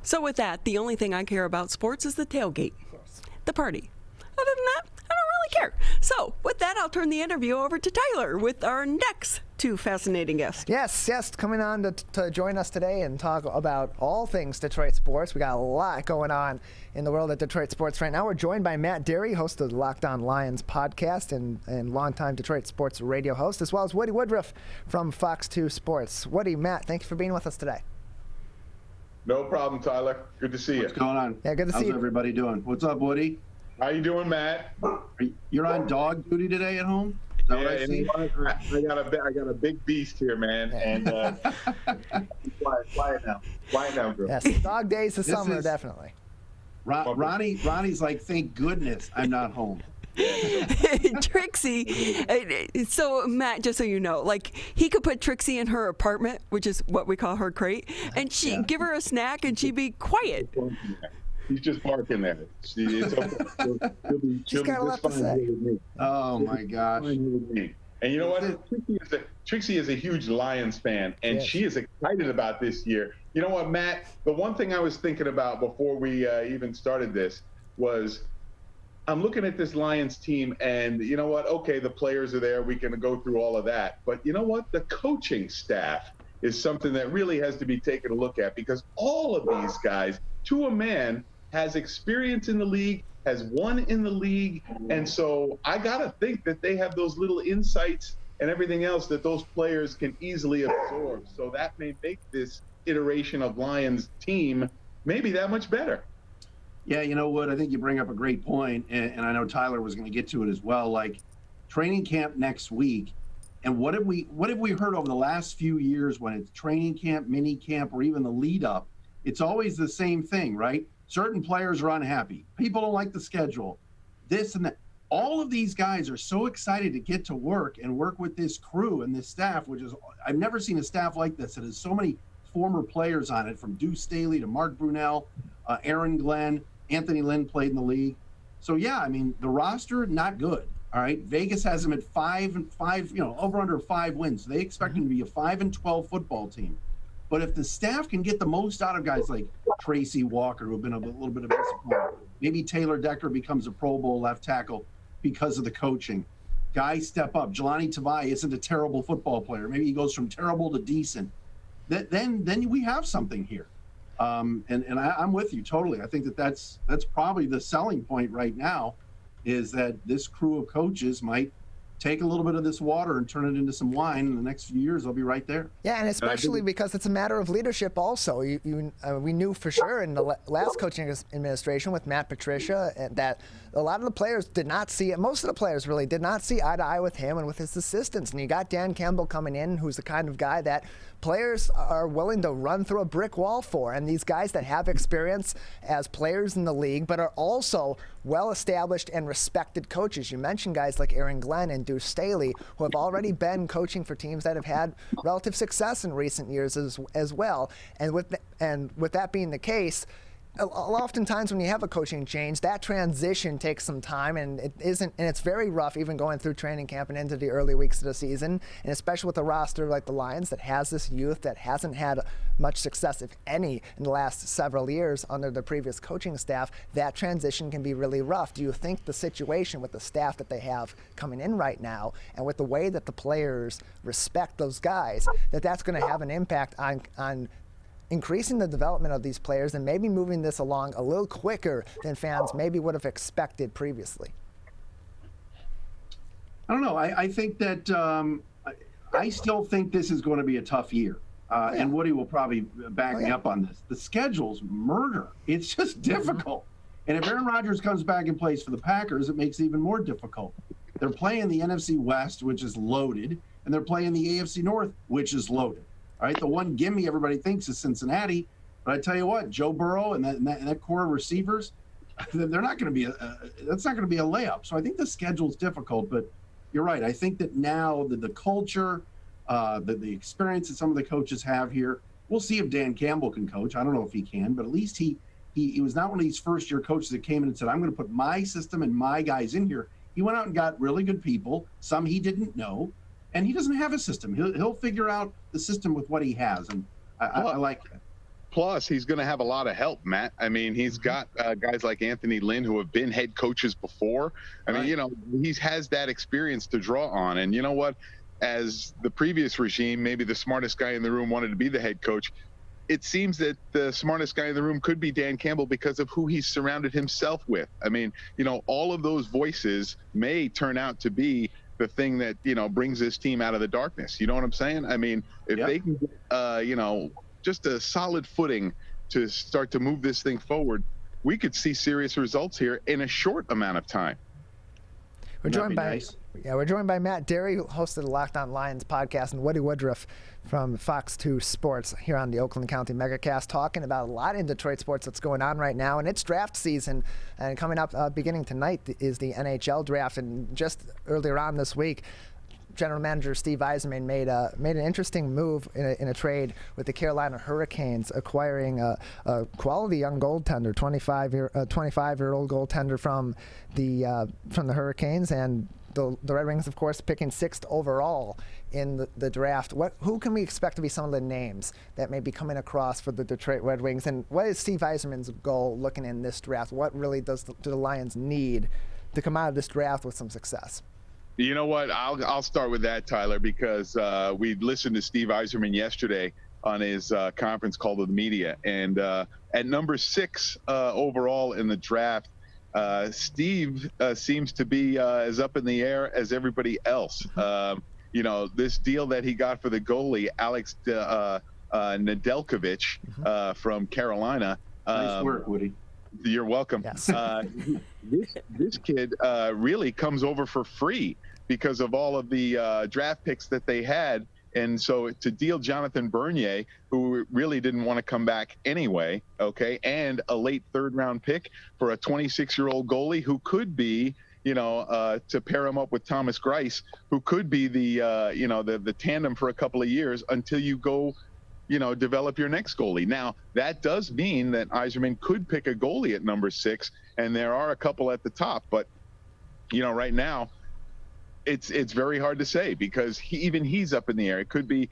So with that, the only thing I care about sports is the tailgate, the party. Other than that, I don't really care. So with that, I'll turn the interview over to Tyler with our next two fascinating guests. Yes, coming on to join us today and talk about all things Detroit sports. We got a lot going on in the world of Detroit sports right now. We're joined by Matt Dery, host of the Locked On Lions podcast and longtime Detroit sports radio host, as well as Woody Woodriffe from Fox 2 Sports. Woody, Matt, thank you for being with us today. No problem, Tyler. Good to see you. What's going on? Yeah, good to see you. How's everybody doing? What's up, Woody? How you doing, Matt? You're on dog duty today at home? Is that what I see? I got a big beast here, man, and quiet now, girl. Yes, dog days this summer, definitely. Ronnie's like, thank goodness I'm not home. Trixie, so Matt, just so you know, like he could put Trixie in her apartment, which is what we call her crate, and give her a snack and she'd be quiet. He's just barking there. It's okay. She'll be just fine with me. Oh my gosh. And you know what? Trixie is a huge Lions fan, and she is excited about this year. You know what, Matt? The one thing I was thinking about before we even started this was I'm looking at this Lions team, and you know what? Okay, the players are there. We can go through all of that. But you know what? The coaching staff is something that really has to be taken a look at, because all of these guys, to a man, has experience in the league, has won in the league. And so I got to think that they have those little insights and everything else that those players can easily absorb. So that may make this iteration of Lions team maybe that much better. Yeah, you know what? I think you bring up a great point, and I know Tyler was going to get to it as well. Like training camp next week, and what have we heard over the last few years when it's training camp, mini camp, or even the lead up? It's always the same thing, right? Certain players are unhappy. People don't like the schedule, this and that. All of these guys are so excited to get to work and work with this crew and this staff, which is, I've never seen a staff like this. It has so many former players on it, from Deuce Staley to Mark Brunell, Aaron Glenn, Anthony Lynn played in the league. So yeah, I mean, the roster, not good. All right. Vegas has them at 5-5, over under 5 wins. So they expect them to be a 5-12 football team. But if the staff can get the most out of guys like Tracy Walker, who have been a little bit of a disappointment, maybe Taylor Decker becomes a Pro Bowl left tackle because of the coaching. Guys step up. Jelani Tavai isn't a terrible football player. Maybe he goes from terrible to decent. Then we have something here. And I'm with you totally. I think that's probably the selling point right now, is that this crew of coaches might take a little bit of this water and turn it into some wine. In the next few years, they'll be right there. Yeah, and especially because it's a matter of leadership also. We knew for sure in the last coaching administration with Matt Patricia that a lot of the players did not see it. Most of the players really did not see eye to eye with him and with his assistants. And you got Dan Campbell coming in, who's the kind of guy that players are willing to run through a brick wall for. And these guys that have experience as players in the league, but are also well-established and respected coaches. You mentioned guys like Aaron Glenn and Deuce Staley, who have already been coaching for teams that have had relative success in recent years as well. And with that being the case, oftentimes when you have a coaching change, that transition takes some time, and it's very rough even going through training camp and into the early weeks of the season, and especially with a roster like the Lions that has this youth that hasn't had much success, if any, in the last several years under the previous coaching staff. That transition can be really rough. Do you think the situation with the staff that they have coming in right now, and with the way that the players respect those guys, that's going to have an impact on increasing the development of these players and maybe moving this along a little quicker than fans maybe would have expected previously? I don't know. I think that I still think this is going to be a tough year. And Woody will probably back me up on this. The schedule's murder. It's just difficult. And if Aaron Rodgers comes back and plays for the Packers, it makes it even more difficult. They're playing the NFC West, which is loaded, and they're playing the AFC North, which is loaded. All right, the one gimme everybody thinks is Cincinnati, but I tell you what, Joe Burrow and that core of receivers, they're not going to be that's not going to be a layup. So I think the schedule's difficult, but you're right. I think that now the culture, the experience that some of the coaches have here, we'll see if Dan Campbell can coach. I don't know if he can, but at least he was not one of these first-year coaches that came in and said, I'm going to put my system and my guys in here. He went out and got really good people, some he didn't know. And he doesn't have a system. He'll figure out the system with what he has, and I like that. Plus, he's going to have a lot of help, Matt. I mean, he's got guys like Anthony Lynn who have been head coaches before. I mean, you know, he has that experience to draw on. And you know what? As the previous regime, maybe the smartest guy in the room wanted to be the head coach. It seems that the smartest guy in the room could be Dan Campbell because of who he's surrounded himself with. I mean, you know, all of those voices may turn out to be the thing that, you know, brings this team out of the darkness. You know what I'm saying? I mean, if they can get, you know, just a solid footing to start to move this thing forward, we could see serious results here in a short amount of time. We're joined by Matt Dery, who hosted the Locked On Lions podcast, and Woody Woodriffe from Fox 2 Sports here on the Oakland County Megacast, talking about a lot in Detroit sports that's going on right now. And it's draft season, and coming up beginning tonight is the NHL draft. And just earlier on this week, General Manager Steve Yzerman made an interesting move in a trade with the Carolina Hurricanes, acquiring a quality young goaltender, 25-year-old goaltender from the Hurricanes, and the Red Wings, of course, picking 6th overall in the draft. Who can we expect to be some of the names that may be coming across for the Detroit Red Wings, and what is Steve Yzerman's goal looking in this draft? What really do the Lions need to come out of this draft with some success? You know what? I'll start with that, Tyler, because we listened to Steve Yzerman yesterday on his conference call to the media. And at number 6 overall in the draft, Steve seems to be as up in the air as everybody else. You know, this deal that he got for the goalie, Alex Nedeljkovic from Carolina. Nice work, Woody. You're welcome. Yes. This kid really comes over for free because of all of the draft picks that they had. And so to deal Jonathan Bernier, who really didn't want to come back anyway, okay, and a late 3rd-round pick for a 26-year-old goalie who could be, you know, to pair him up with Thomas Greiss, who could be the, you know, the tandem for a couple of years until you go, you know, develop your next goalie. Now, that does mean that Yzerman could pick a goalie at number 6, and there are a couple at the top. But, you know, right now, it's very hard to say because even he's up in the air. It could be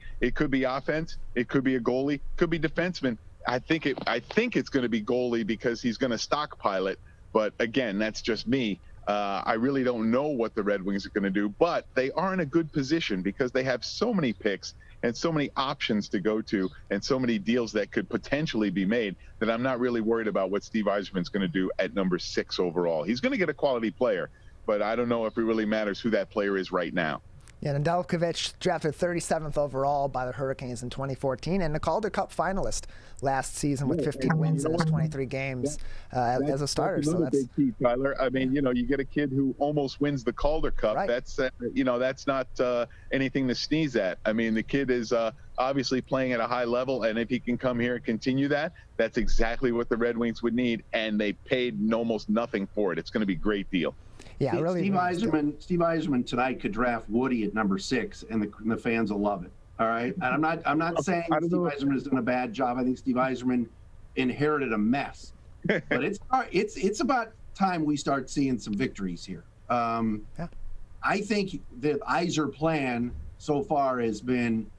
offense, it could be a goalie, could be defenseman. I think it's going to be goalie because he's going to stockpile it. But again, that's just me. I really don't know what the Red Wings are going to do, but they are in a good position because they have so many picks and so many options to go to and so many deals that could potentially be made that I'm not really worried about what Steve Yzerman's going to do at number 6 overall. He's going to get a quality player, but I don't know if it really matters who that player is right now. Yeah, Nedeljkovic drafted 37th overall by the Hurricanes in 2014 and a Calder Cup finalist last season with 15 wins in his 23 games as a starter. That's another big key, Tyler. I mean, you know, you get a kid who almost wins the Calder Cup. Right. That's, you know, that's not anything to sneeze at. I mean, the kid is obviously playing at a high level, and if he can come here and continue that, that's exactly what the Red Wings would need, and they paid almost nothing for it. It's going to be a great deal. Yeah, really. Steve Yzerman tonight could draft Woody at number 6, and the fans will love it. All right, and I'm not saying Steve Yzerman has done a bad job. I think Steve Yzerman inherited a mess, but it's about time we start seeing some victories here. I think the Yzer plan so far has been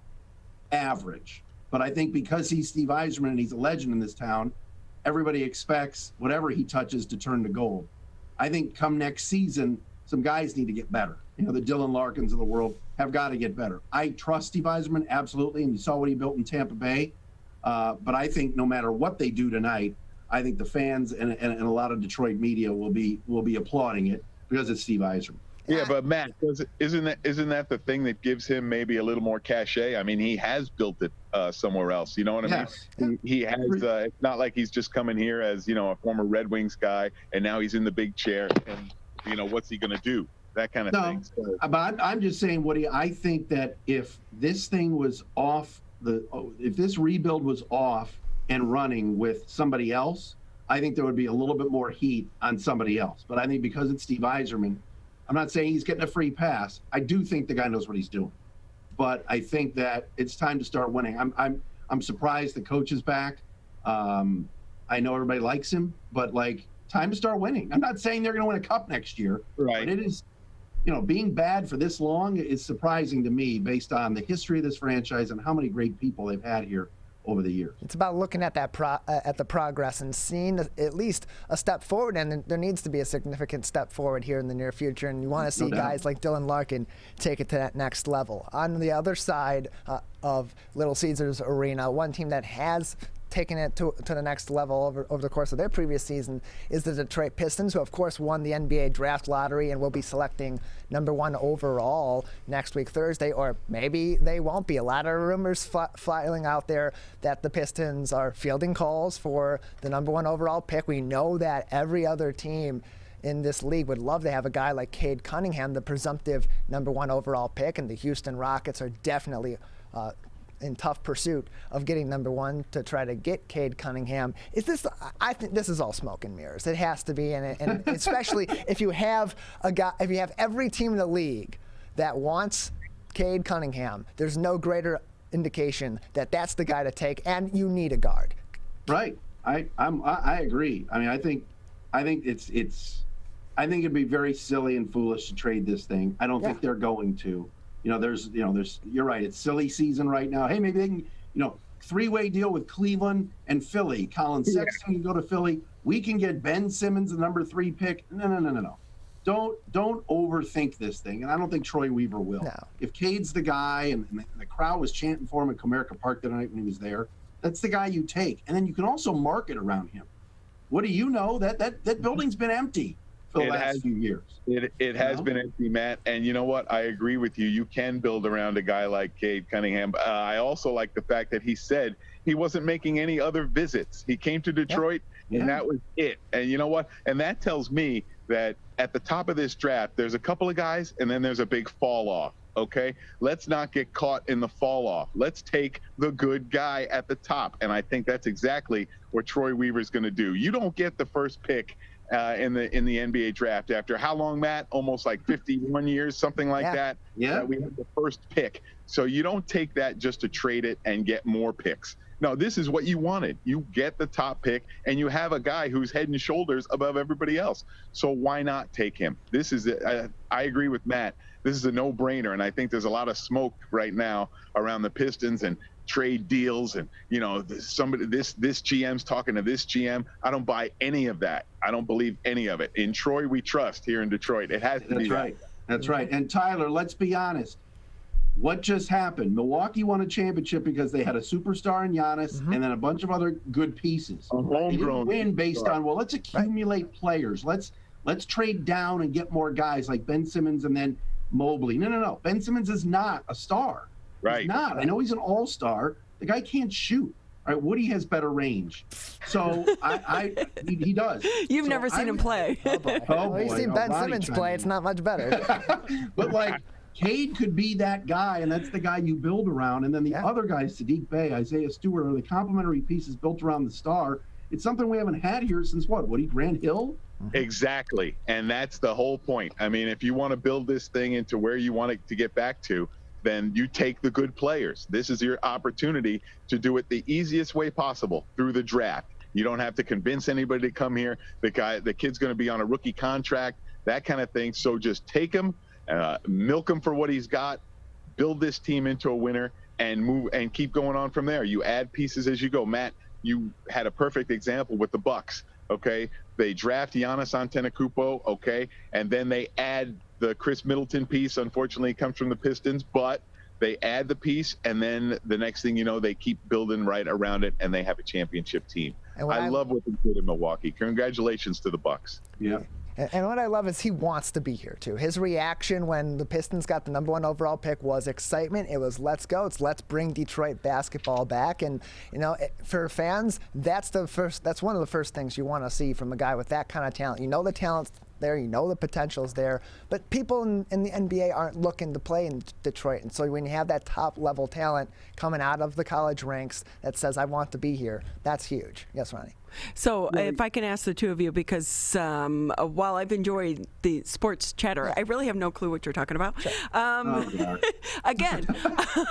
average, but I think because he's Steve Yzerman and he's a legend in this town, everybody expects whatever he touches to turn to gold. I think come next season, some guys need to get better. You know, the Dylan Larkins of the world have got to get better. I trust Steve Yzerman, absolutely, and you saw what he built in Tampa Bay. But I think no matter what they do tonight, I think the fans and a lot of Detroit media will be applauding it because it's Steve Yzerman. Yeah, but Matt, isn't that the thing that gives him maybe a little more cachet? I mean, he has built it somewhere else. You know what I mean? He has. It's not like he's just coming here as, you know, a former Red Wings guy, and now he's in the big chair, and, you know, what's he going to do? That kind of thing. So, but I'm just saying, Woody, I think that if this thing was off if this rebuild was off and running with somebody else, I think there would be a little bit more heat on somebody else. But I think because it's Steve Yzerman, I'm not saying he's getting a free pass. I do think the guy knows what he's doing, but I think that it's time to start winning. I'm surprised the coach is back. I know everybody likes him, but like, time to start winning. I'm not saying they're going to win a cup next year, right? But it is, you know, being bad for this long is surprising to me based on the history of this franchise and how many great people they've had here over the years. It's about looking at that at the progress and seeing at least a step forward, and there needs to be a significant step forward here in the near future. And you want to see guys like Dylan Larkin take it to that next level. On the other side of Little Caesars Arena, one team that has taking it to the next level over the course of their previous season is the Detroit Pistons, who of course won the NBA draft lottery and will be selecting #1 overall next week Thursday, or maybe they won't be. A lot of rumors flying out there that the Pistons are fielding calls for the #1 overall pick. We know that every other team in this league would love to have a guy like Cade Cunningham, the presumptive #1 overall pick, and the Houston Rockets are definitely in tough pursuit of getting #1 to try to get Cade Cunningham. I think this is all smoke and mirrors. It has to be, and especially if you have every team in the league that wants Cade Cunningham, there's no greater indication that that's the guy to take, and you need a guard. Right. I agree. I mean, I think it'd be very silly and foolish to trade this thing. I don't think they're going to. You're right. It's silly season right now. Hey, maybe they can, three-way deal with Cleveland and Philly. Colin Sexton can go to Philly. We can get Ben Simmons, the #3 pick. No. Don't overthink this thing. And I don't think Troy Weaver will. No. If Cade's the guy and the crowd was chanting for him at Comerica Park the night when he was there, that's the guy you take. And then you can also market around him. What do you know? That building's been empty for the last few years. It has been empty, Matt. And you know what? I agree with you. You can build around a guy like Cade Cunningham. I also like the fact that he said he wasn't making any other visits. He came to Detroit, and that was it. And you know what? And that tells me that at the top of this draft, there's a couple of guys, and then there's a big fall off. Okay, let's not get caught in the fall off. Let's take the good guy at the top. And I think that's exactly what Troy Weaver's going to do. You don't get the first pick in the NBA draft after how long, Matt? Almost like 51 years, something like that. Yeah. We have the first pick. So you don't take that just to trade it and get more picks. No, this is what you wanted. You get the top pick, and you have a guy who's head and shoulders above everybody else. So why not take him? This is I agree with Matt. This is a no-brainer, and I think there's a lot of smoke right now around the Pistons and trade deals, and this GM's talking to this GM. I don't buy any of that. I don't believe any of it. In Troy, we trust here in Detroit. It has to be right. That's right. And Tyler, let's be honest. What just happened? Milwaukee won a championship because they had a superstar in Giannis and then a bunch of other good pieces. They didn't win based on, let's accumulate players. Let's trade down and get more guys like Ben Simmons and then Mobley. No. Ben Simmons is not a star. Right. He's not. I know he's an all-star. The guy can't shoot. All right, Woody has better range. So he does. You've never seen him play. Oh, boy. Well, you've seen Ben Simmons play. It's not much better. But Cade could be that guy, and that's the guy you build around. And then the other guys, Sadiq Bey, Isaiah Stewart, are the complementary pieces built around the star. It's something we haven't had here since Woody Grant Hill? Exactly. And that's the whole point. I mean, if you want to build this thing into where you want it to get back to, then you take the good players. This is your opportunity to do it the easiest way possible through the draft. You don't have to convince anybody to come here. The kid's going to be on a rookie contract, that kind of thing. So just take him, milk him for what he's got, build this team into a winner, and move and keep going on from there. You add pieces as you go. Matt, you had a perfect example with the Bucks. Okay, they draft Giannis Antetokounmpo. Okay, and then they add the Chris Middleton piece. Unfortunately, it comes from the Pistons, but they add the piece, and then the next thing you know, they keep building right around it, and they have a championship team. I love what they did in Milwaukee. Congratulations to the Bucks. Yeah. And what I love is he wants to be here, too. His reaction when the Pistons got the #1 overall pick was excitement. It was, let's go. It's let's bring Detroit basketball back. And, for fans, that's one of the first things you want to see from a guy with that kind of talent. You know the talent's there. You know the potential's there. But people in the NBA aren't looking to play in Detroit. And so when you have that top-level talent coming out of the college ranks that says, I want to be here, that's huge. Yes, Ronnie? So if I can ask the two of you, because while I've enjoyed the sports chatter, I really have no clue what you're talking about. Sure. Again,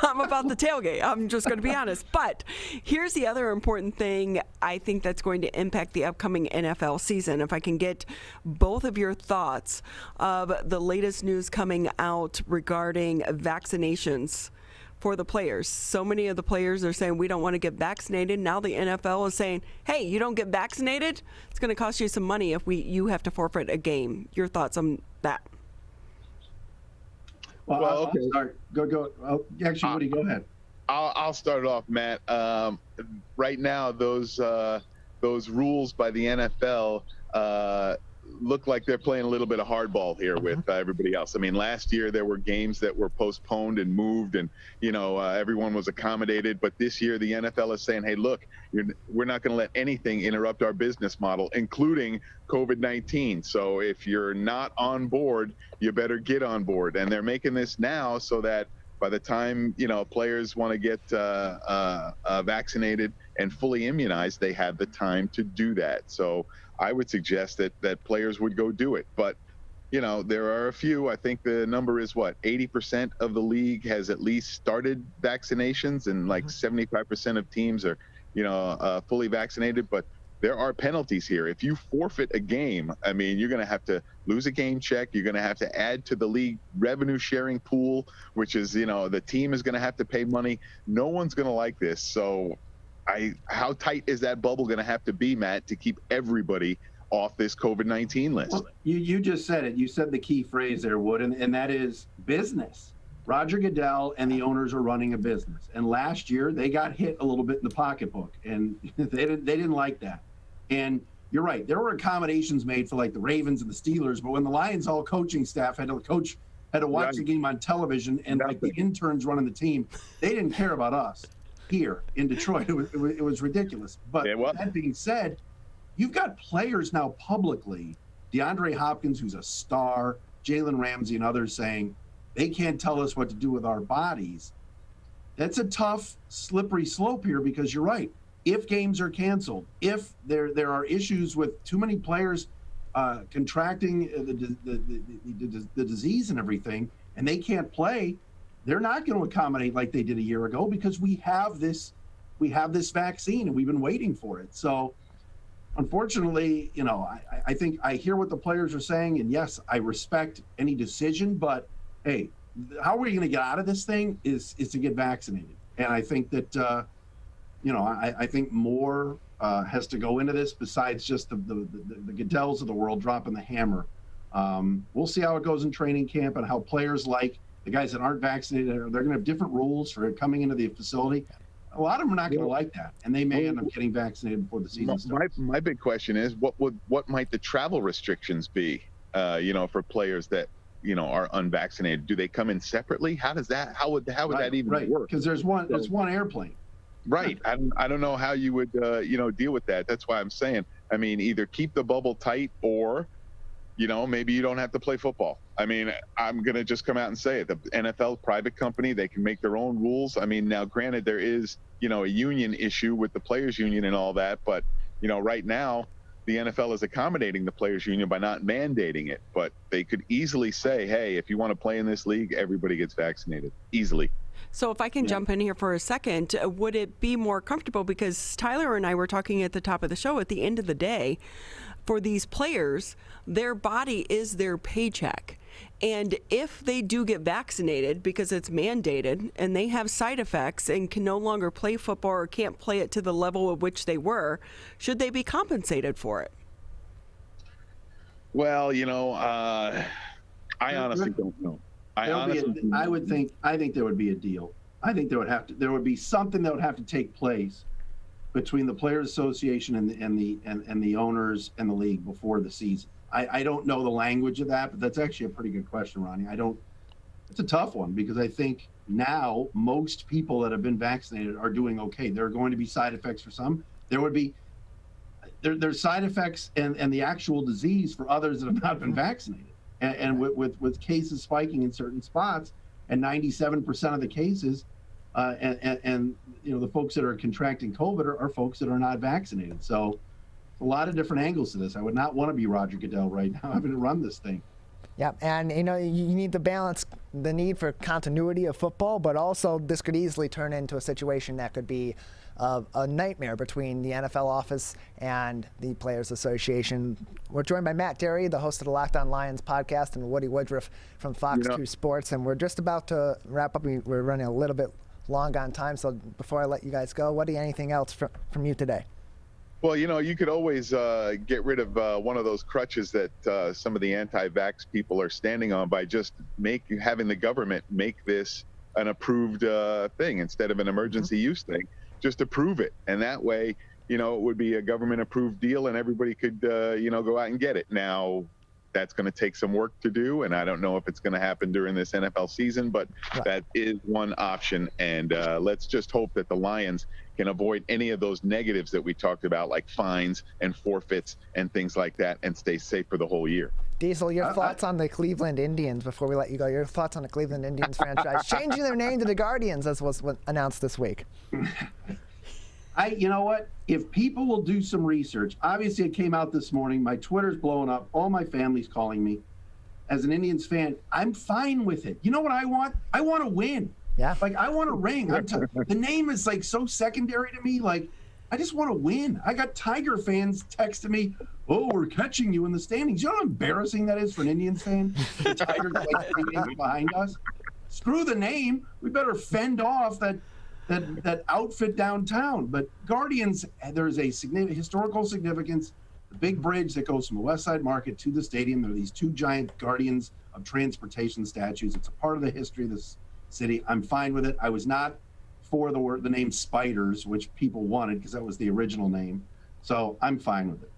I'm about the tailgate. I'm just going to be honest. But here's the other important thing I think that's going to impact the upcoming NFL season. If I can get both of your thoughts of the latest news coming out regarding vaccinations for the players. So many of the players are saying we don't want to get vaccinated. Now the NFL is saying, hey, you don't get vaccinated, it's going to cost you some money if you have to forfeit a game. Your thoughts on that? Well, Well, okay. I'll start. Go. Actually, Woody, go ahead. I'll start it off, Matt. Right now, those rules by the NFL look like they're playing a little bit of hardball here with everybody else. I mean, last year there were games that were postponed and moved, and everyone was accommodated. But this year, the NFL is saying, "Hey, look, we're not going to let anything interrupt our business model, including COVID-19. So if you're not on board, you better get on board." And they're making this now so that by the time players want to get vaccinated and fully immunized, they have the time to do that. So I would suggest that players would go do it. But there are a few. I think the number is 80% of the league has at least started vaccinations, and like 75% of teams are fully vaccinated. But there are penalties here. If you forfeit a game, I mean, you're going to have to lose a game check. You're going to have to add to the league revenue sharing pool, which is, the team is going to have to pay money. No one's going to like this. So how tight is that bubble going to have to be, Matt, to keep everybody off this COVID-19 list? Well, you just said it. You said the key phrase there, Wood, and that is business. Roger Goodell and the owners are running a business. And last year they got hit a little bit in the pocketbook, and they didn't like that. And you're right. There were accommodations made for like the Ravens and the Steelers, but when the Lions all coaching staff had to watch the game on television, and like the interns running the team, they didn't care about us here in Detroit. It was ridiculous. But that being said, you've got players now publicly, DeAndre Hopkins, who's a star, Jalen Ramsey and others saying they can't tell us what to do with our bodies. That's a tough, slippery slope here, because you're right. If games are canceled, if there are issues with too many players contracting the disease and everything, and they can't play, they're not going to accommodate like they did a year ago, because we have this vaccine and we've been waiting for it. So unfortunately, I think I hear what the players are saying, and yes, I respect any decision, but hey, how are we going to get out of this thing is to get vaccinated. And I think that I think more has to go into this besides just the Goodells of the world dropping the hammer. We'll see how it goes in training camp, and how players like the guys that aren't vaccinated, they're going to have different rules for coming into the facility. A lot of them are not going to like that, and they may end up getting vaccinated before the season starts. My big question is, what might the travel restrictions be, for players that are unvaccinated? Do they come in separately? How would that even work? Because there's one airplane. Right. I don't know how you would, deal with that. That's why I'm saying, I mean, either keep the bubble tight, or, maybe you don't have to play football. I mean, I'm going to just come out and say it. The NFL, private company, they can make their own rules. I mean, now, granted, there is, a union issue with the players union and all that. But, right now, the NFL is accommodating the players union by not mandating it. But they could easily say, hey, if you want to play in this league, everybody gets vaccinated easily. So if I can jump in here for a second, would it be more comfortable, because Tyler and I were talking at the top of the show, at the end of the day, for these players, their body is their paycheck. And if they do get vaccinated because it's mandated and they have side effects and can no longer play football or can't play it to the level at which they were, should they be compensated for it? Well, I honestly don't know. I think there would be a deal. I think there would be something that would have to take place between the Players Association and the owners and the league before the season. I don't know the language of that, but that's actually a pretty good question, Ronnie. It's a tough one, because I think now most people that have been vaccinated are doing okay. There are going to be side effects for some. There's side effects and the actual disease for others that have not been vaccinated. And with cases spiking in certain spots, and 97% of the cases, the folks that are contracting COVID are folks that are not vaccinated. So a lot of different angles to this. I would not want to be Roger Goodell right now having to run this thing. Yeah, and you need to balance the need for continuity of football, but also this could easily turn into a situation that could be a nightmare between the NFL office and the Players Association. We're joined by Matt Dery, the host of the Locked On Lions podcast, and Woody Woodriffe from Fox 2 Sports, and we're just about to wrap up. We're running a little bit long on time. So before I let you guys go, anything else from you today? Well, you could always get rid of one of those crutches that some of the anti-vax people are standing on by just having the government make this an approved thing instead of an emergency use thing. Just approve it, and that way, it would be a government-approved deal, and everybody could, go out and get it. Now, that's going to take some work to do, and I don't know if it's going to happen during this NFL season, but that is one option. And let's just hope that the Lions can avoid any of those negatives that we talked about, like fines and forfeits and things like that, and stay safe for the whole year. Diesel, your thoughts on the Cleveland Indians before we let you go? Your thoughts on the Cleveland Indians franchise changing their name to the Guardians, as was announced this week? You know what? If people will do some research, obviously it came out this morning. My Twitter's blowing up. All my family's calling me. As an Indians fan, I'm fine with it. You know what I want? I want to win. Yeah. Like, I want a ring. The name is like so secondary to me. Like, I just want to win. I got Tiger fans texting me, "Oh, we're catching you in the standings." You know how embarrassing that is for an Indians fan? The Tigers like 3 games behind us. Screw the name. We better fend off that outfit downtown. But Guardians, there's a historical significance. The big bridge that goes from the West Side Market to the stadium. There are these 2 giant Guardians of Transportation statues. It's a part of the history of this city. I'm fine with it. I was not for the name Spiders, which people wanted because that was the original name. So I'm fine with it.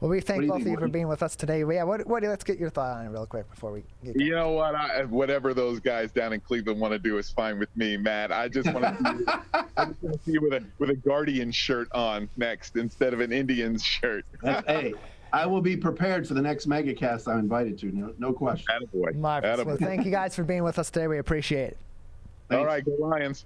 Well, we thank both of you for being with us today. Yeah, let's get your thought on it real quick before we get going. You know what? Whatever those guys down in Cleveland want to do is fine with me, Matt. I just want to see you with a Guardian shirt on next instead of an Indians shirt. Hey, I will be prepared for the next megacast I'm invited to. No question. Attaboy. Marvelous. Attaboy. Well, thank you guys for being with us today. We appreciate it. All right, go Lions.